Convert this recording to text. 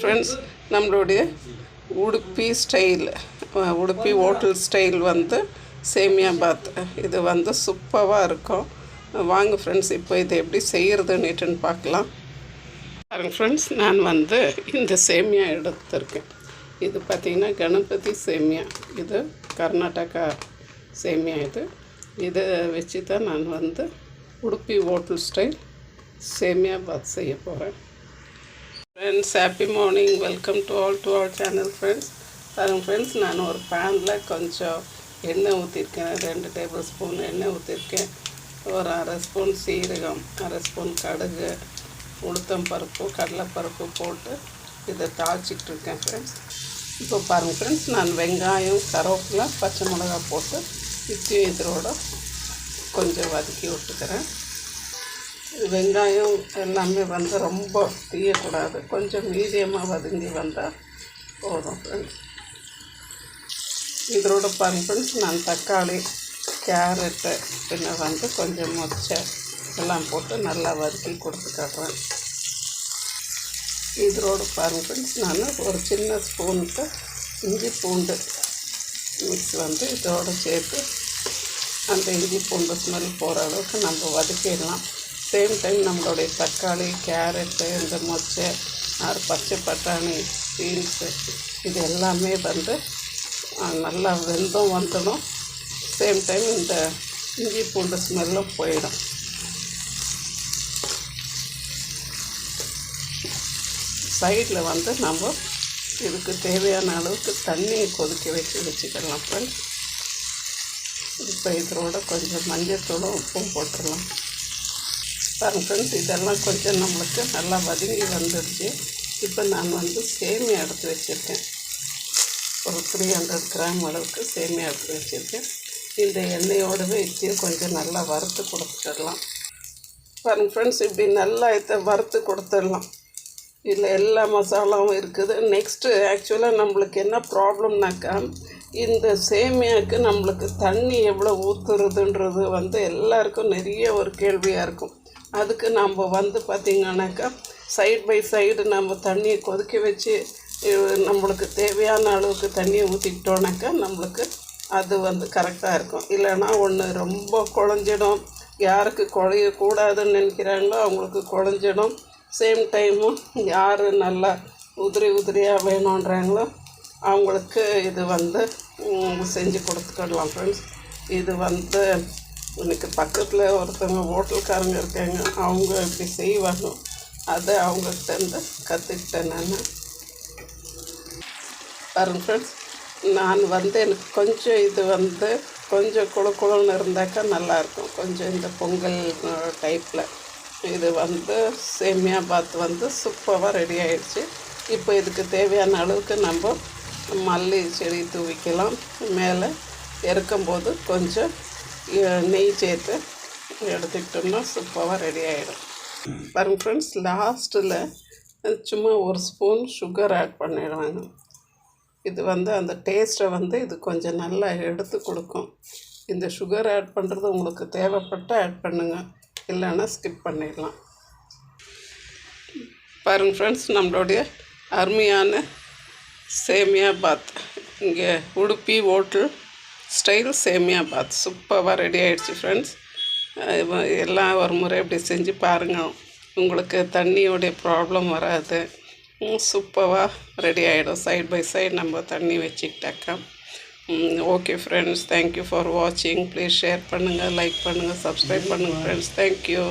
Friends, நம்மளுடைய Udupi style Udupi hotel style வந்து சேமியா பாத் இது வந்து சூப்பராக இருக்கும். வாங்க ஃப்ரெண்ட்ஸ், இப்போ இதை எப்படி செய்கிறதுன்னுட்டுன்னு பார்க்கலாம். பாருங்கள் ஃப்ரெண்ட்ஸ், நான் வந்து இந்த சேமியா எடுத்திருக்கேன். இது பார்த்திங்கன்னா கணபதி சேமியா, இது கர்நாடகா சேமியா. இதை வச்சு தான் நான் வந்து உடுப்பி ஹோட்டல் ஸ்டைல் சேமியா பாத் செய்ய போகிறேன். Friends, happy morning, welcome to our channel. Friends, நான் ஒரு பேனில் கொஞ்சம் எண்ணெய் ஊற்றிருக்கேன். 2 டேபிள் ஸ்பூன் எண்ணெய் ஊற்றிருக்கேன். ஒரு அரை ஸ்பூன் சீரகம், அரை ஸ்பூன் கடுகு, உளுத்தம் பருப்பு, கடலைப்பருப்பு போட்டு இதை தாளிச்சிக்கிட்டு இருக்கேன். ஃப்ரெண்ட்ஸ், இப்போ பாருங்கள் ஃப்ரெண்ட்ஸ், நான் வெங்காயம், கருவேப்பிலை, பச்சை மிளகா போட்டு இத்தையும் இதோட கொஞ்சம் வதக்கி விட்டுக்கிறேன். வெங்காயம் எல்லாமே வந்து ரொம்ப தீயக்கூடாது, கொஞ்சம் மீடியமாக வதங்கி வந்தால் போதும். ஃப்ரெண்ட்ஸ், இதோட பாருங்கள் ஃப்ரெண்ட்ஸ், நான் தக்காளி, கேரட்டு பின்ன வந்து கொஞ்சம் மொச்சை எல்லாம் போட்டு நல்லா வதக்கி கொடுத்துக்கிறேன். இதோட பாருங்கள் ஃப்ரெண்ட்ஸ், நான் ஒரு சின்ன ஸ்பூனுக்கு இஞ்சி பூண்டு மிக்ஸ் வந்து இதோடு சேர்த்து அந்த இஞ்சி பூண்டு ஸ்மெல் போகிற அளவுக்கு நம்ம வதக்கிடலாம். சேம் டைம் நம்மளுடைய தக்காளி, கேரட்டு, இந்த மொச்சை, பச்சை பட்டாணி, பீன்ஸு இது எல்லாமே வந்து நல்லா வெந்தும் வந்துடும். சேம் டைம் இந்த இஞ்சி பூண்டு ஸ்மெல்லும் போயிடும். சைடில் வந்து நம்ம இதுக்கு தேவையான அளவுக்கு தண்ணியை கொதிக்க வச்சுக்கலாம். ஃப்ரெண்ட்ஸ், இப்போ இதோட கொஞ்சம் மஞ்சத்தூளும் உப்பும் போட்டுடலாம். பாருங்கள் ஃப்ரெண்ட்ஸ், இதெல்லாம் கொஞ்சம் நம்மளுக்கு நல்லா வதங்கி வந்துடுச்சு. இப்போ நான் வந்து சேமியா எடுத்து வச்சுருக்கேன். ஒரு 300 கிராம் அளவுக்கு சேமியா எடுத்து வச்சுருக்கேன். இந்த எண்ணெயோடவே இதையும் கொஞ்சம் நல்லா வறுத்து கொடுத்துடலாம். பாருங்கள் ஃப்ரெண்ட்ஸ், இப்படி நல்லா இதை வறுத்து கொடுத்துடலாம். இதில் எல்லா மசாலாவும் இருக்குது. நெக்ஸ்ட்டு ஆக்சுவலாக நம்மளுக்கு என்ன ப்ராப்ளம்னாக்கா, இந்த சேமியாவுக்கு நம்மளுக்கு தண்ணி எவ்வளோ ஊற்றுறதுன்றது வந்து எல்லாருக்கும் நிறைய ஒரு கேள்வியாக இருக்கும். அதுக்கு நம்ம வந்து பார்த்திங்கனாக்கா சைடு பை சைடு நம்ம தண்ணியை கொதிக்க வச்சு நம்மளுக்கு தேவையான அளவுக்கு தண்ணியை ஊற்றிக்கிட்டோன்னாக்கா நம்மளுக்கு அது வந்து கரெக்டாக இருக்கும். இல்லைன்னா ஒன்று ரொம்ப குழஞ்சிடும். யாருக்கு குழையக்கூடாதுன்னு நினைக்கிறாங்களோ அவங்களுக்கு குழஞ்சிடும். சேம் டைமும் யார் நல்லா உதிரியாக வேணுன்றாங்களோ அவங்களுக்கு இது வந்து செஞ்சு கொடுத்துக்கிடலாம். ஃப்ரெண்ட்ஸ், இது வந்து எனக்கு பக்கத்தில் ஒருத்தவங்க ஹோட்டல்காரங்க இருக்காங்க, அவங்க இப்படி செய்வாங்க. அதை அவங்ககிட்டருந்து கற்றுக்கிட்டேன் நான். பாருங்கள் ஃப்ரெண்ட்ஸ், நான் வந்து எனக்கு கொஞ்சம் இது வந்து கொஞ்சம் குழுன்னு இருந்தாக்கா நல்லாயிருக்கும். கொஞ்சம் இந்த பொங்கல் டைப்பில் இது வந்து சேமியா பாத் வந்து சூப்பராக ரெடி ஆகிடுச்சு. இப்போ இதுக்கு தேவையான அளவுக்கு நம்ம மல்லி செடி தூவிக்கலாம். மேலே இறக்கும்போது கொஞ்சம் நெய் சேர்த்து எடுத்துக்கிட்டோம்னா சூப்பராக ரெடி ஆகிடும். பாருங்கள் ஃப்ரெண்ட்ஸ், லாஸ்ட்டில் சும்மா ஒரு ஸ்பூன் சுகர் ஆட் பண்ணிடுவாங்க. இது வந்து அந்த டேஸ்ட்டை வந்து இது கொஞ்சம் நல்லா எடுத்து கொடுக்கும். இந்த சுகர் ஆட் பண்ணுறது உங்களுக்கு தேவைப்பட்டால் ஆட் பண்ணுங்கள், இல்லைன்னா ஸ்கிப் பண்ணிடலாம். பாருங்கள் ஃப்ரெண்ட்ஸ், நம்மளுடைய அருமையான சேமியா பாத் இங்கே உடுப்பி ஹோட்டல் ஸ்டைல் சேமியா பாத் சூப்பராக ரெடி ஆகிடுச்சு. ஃப்ரெண்ட்ஸ், எல்லாம் ஒரு முறை இப்படி செஞ்சு பாருங்கள், உங்களுக்கு தண்ணியோடைய ப்ராப்ளம் வராது. சூப்பராக ரெடி ஆகிடும். சைட் பை சைடு நம்ம தண்ணி வச்சுக்கிட்டாக்கா. ஓகே ஃப்ரெண்ட்ஸ், தேங்க்யூ ஃபார் வாட்சிங். ப்ளீஸ் ஷேர் பண்ணுங்கள், லைக் பண்ணுங்கள், சப்ஸ்கிரைப் பண்ணுங்கள் ஃப்ரெண்ட்ஸ். தேங்க்யூ.